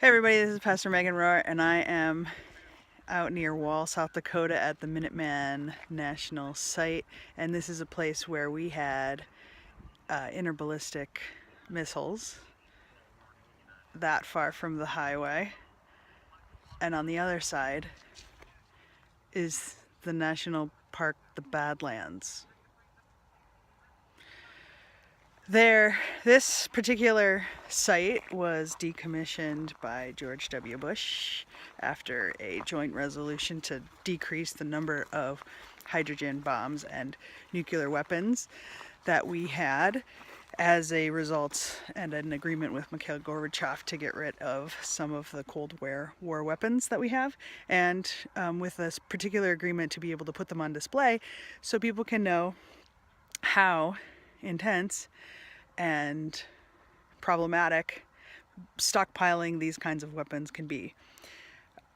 Hey everybody, this is Pastor Megan Rohr, and I am out near Wall, South Dakota at the Minuteman National Site, and this is a place where we had interballistic missiles that far from the highway, and on the other side is the National Park, the Badlands. This particular site was decommissioned by George W. Bush after a joint resolution to decrease the number of hydrogen bombs and nuclear weapons that we had as a result and an agreement with Mikhail Gorbachev to get rid of some of the Cold War weapons that we have, and with this particular agreement to be able to put them on display so people can know how intense and problematic stockpiling these kinds of weapons can be.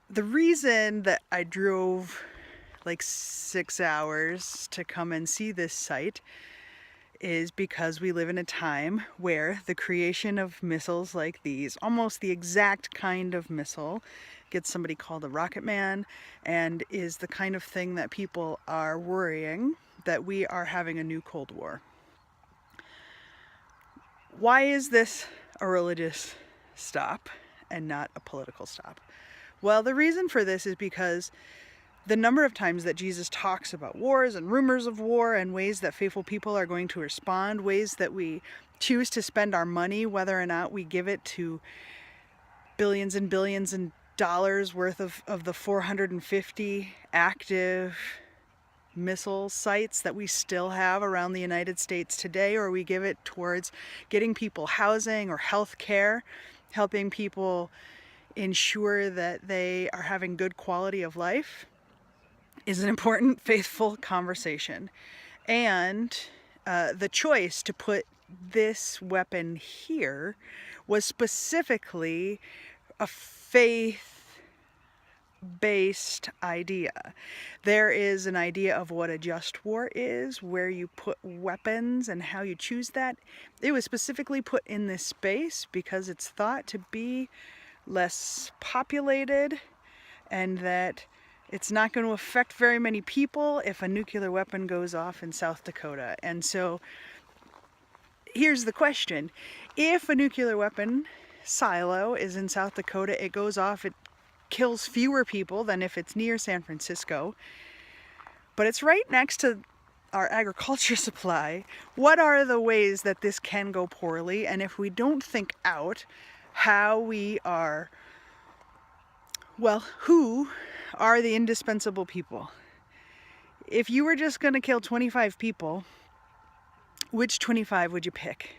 The reason that I drove like 6 hours to come and see this site is because we live in a time where the creation of missiles like these, almost the exact kind of missile, gets somebody called a rocket man, and is the kind of thing that people are worrying that we are having a new Cold War. Why is this a religious stop and not a political stop? Well, the reason for this is because the number of times that Jesus talks about wars and rumors of war and ways that faithful people are going to respond, ways that we choose to spend our money, whether or not we give it to billions and billions and dollars worth of the 450 active missile sites that we still have around the United States today, or we give it towards getting people housing or health care, helping people ensure that they are having good quality of life, is an important, faithful conversation. And the choice to put this weapon here was specifically a faith-based idea. There is an idea of what a just war is, where you put weapons and how you choose that. It was specifically put in this space because it's thought to be less populated and that it's not going to affect very many people if a nuclear weapon goes off in South Dakota. And so here's the question. If a nuclear weapon silo is in South Dakota, it goes off, it kills fewer people than if it's near San Francisco, but it's right next to our agriculture supply. What are the ways that this can go poorly? And if we don't think out how we are, well, who are the indispensable people? If you were just going to kill 25 people, which 25 would you pick?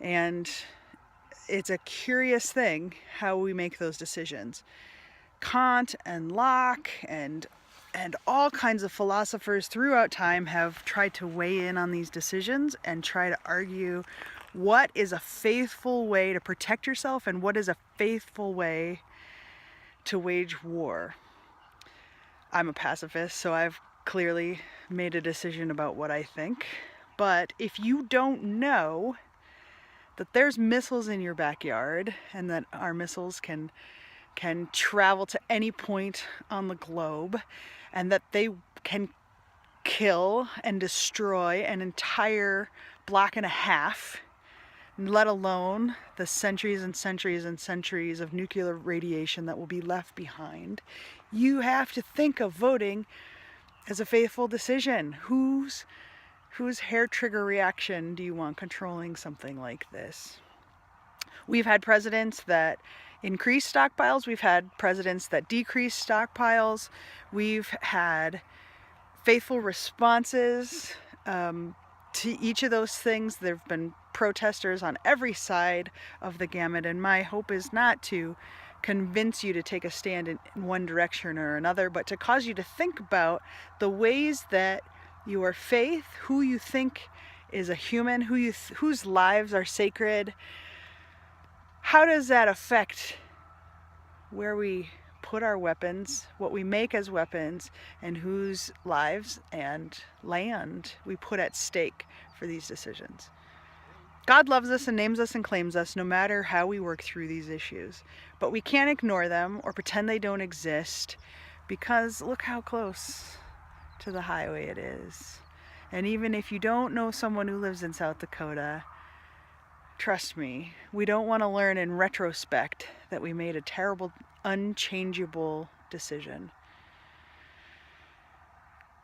And it's a curious thing how we make those decisions. Kant and Locke and all kinds of philosophers throughout time have tried to weigh in on these decisions and try to argue what is a faithful way to protect yourself and what is a faithful way to wage war. I'm a pacifist, so I've clearly made a decision about what I think. But if you don't know that there's missiles in your backyard and that our missiles can travel to any point on the globe and that they can kill and destroy an entire block and a half, let alone the centuries and centuries and centuries of nuclear radiation that will be left behind, you have to think of voting as a faithful decision. Whose hair trigger reaction do you want controlling something like this? We've had presidents that increase stockpiles. We've had presidents that decrease stockpiles. We've had faithful responses to each of those things. There have been protesters on every side of the gamut, and my hope is not to convince you to take a stand in one direction or another, but to cause you to think about the ways that your faith, who you think is a human, whose lives are sacred, how does that affect where we put our weapons, what we make as weapons, and whose lives and land we put at stake for these decisions. God loves us and names us and claims us no matter how we work through these issues. But we can't ignore them or pretend they don't exist, because look how close to the highway it is. And even if you don't know someone who lives in South Dakota, trust me, we don't want to learn in retrospect that we made a terrible, unchangeable decision.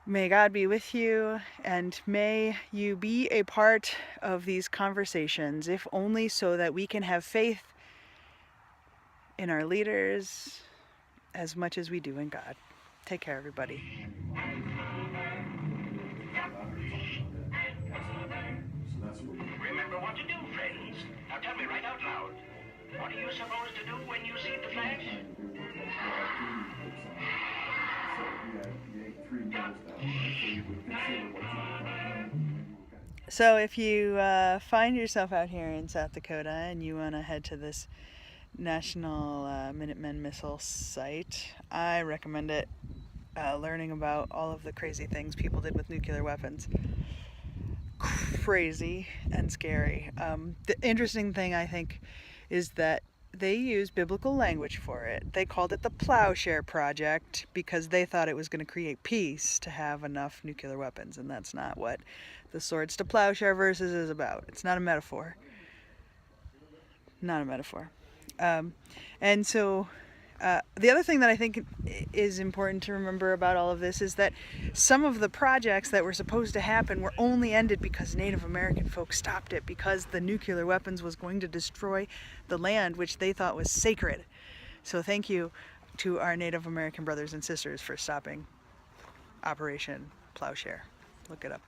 May God be with you, and may you be a part of these conversations, if only so that we can have faith in our leaders as much as we do in God. Take care, everybody. Remember what to do, friends. Now tell me right out loud. What are you supposed to do when you see the flash? So if you find yourself out here in South Dakota and you want to head to this National Minutemen Missile site, I recommend it. Learning about all of the crazy things people did with nuclear weapons. Crazy and scary. The interesting thing, I think, is that they used biblical language for it. They called it the Plowshare Project because they thought it was going to create peace to have enough nuclear weapons, and that's not what the Swords to Plowshare verses is about. It's not a metaphor. Not a metaphor. And so the other thing that I think is important to remember about all of this is that some of the projects that were supposed to happen were only ended because Native American folks stopped it, because the nuclear weapons was going to destroy the land which they thought was sacred. So thank you to our Native American brothers and sisters for stopping Operation Plowshare. Look it up.